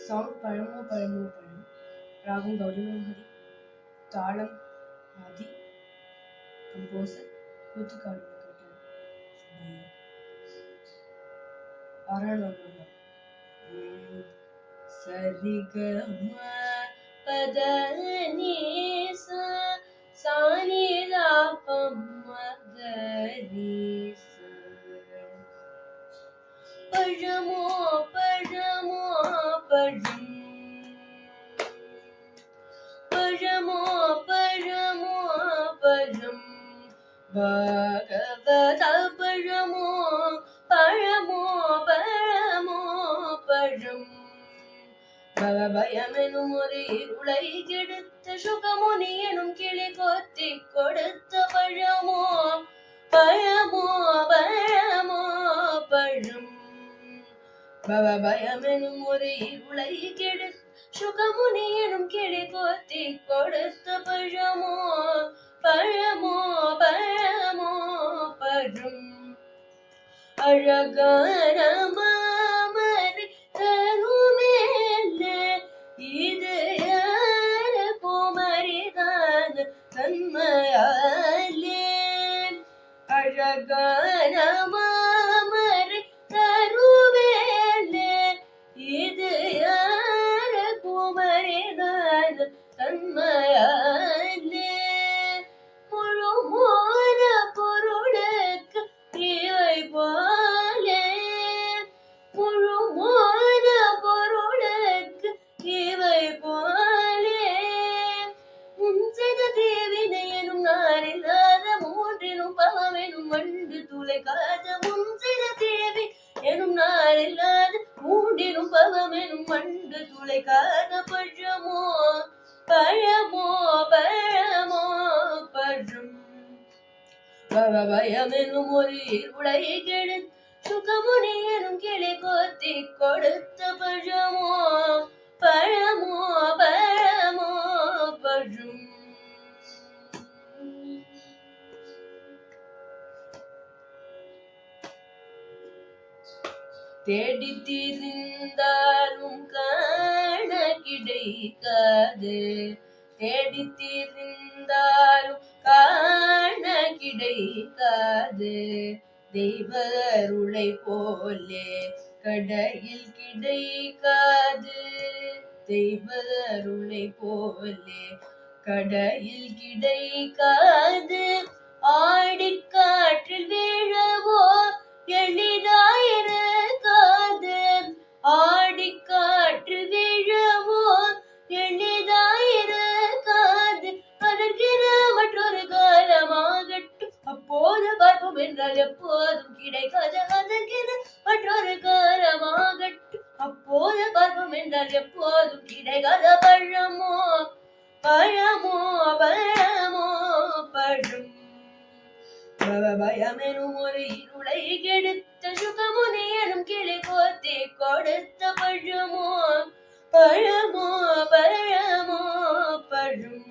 Song Pazhamu Pazhamu Pazham, Ragam Gauri Manohari, Talam Adi, Composer Kuthikadu Arana Sarigama Padanisa Sanilapam Magarisa Pazhamu Pazhamu Pazham Pazhamu Pazhamu Pazham Bhagavata Pazhamu Pazhamu Pazhamu Pazham பவபயமெனும் ஒரு இருளை கெடுத்த சுகமுனி எனும் கிளி கொத்தி கொடுத்த பழமோ பழமோ பழமோ பழம் பவபயமெனும் ஒரு இருளை கெடுத்த சுகமுனி எனும் கிளி கொத்தி கொடுத்த பழமோ பழமோ பழமோ பழம் அழகான மாமரை தருமேலே இது யார குமரிதான் தன்மையாலே அழகான மாமரை தருமேலே இது யார குமரிதான் தன்மையாலே முழுமோன பொருளுக்கு இவை போலே முழுமோன பொருளுக்கு இவை போலே முன்செய்த தேவினை எனும் நாரில்லாத மூன்றினும் பவமெனும் வண்டு துளைக்காத முன்செய்த தேவி எனும் நாரில்லாத மூன்றினும் பவமெனும் வண்டு துளைக்காத பழமோ பழமோ பழமோ பழம் பவபயமெனும் ஒரு இருளை கெடுத்த சுகமுனி எனும் கிளி கொத்தி கொடுத்த பழமோ பழமோ பழமோ பழம் தேடி திரிந்தாலும் காண கிடைக்காது தேடி திரிந்தாலும் காண கிடைக்காது தெய்வ அருளை போலே கடையில் கிடைக்காது தெய்வ அருளை போலே கடையில் கிடைக்காது ஆடிக்காற்றில் வீழவோ எளிதாயிருக்காது ஆடிக்காற்றில் வீழவோ எளிதாயிருக்காது அதற்கென மற்றொரு காலமாகட்டும் அப்போது பார்ப்போம் என்றால் எப்போதும் கிடைக்காது அதற்கென மற்றொரு காலமாகட்டும் அப்போது பார்ப்போம் என்றால் எப்போதும் கிடைக்காத பழமோ பழமோ பழமோ பழம் பவபயமெனும் ஒரு இருளை கெடுத்த சுகமுனி எனும் கிளி கோத்தி கொடுத்த பழமோ பழமோ பழமோ பழம்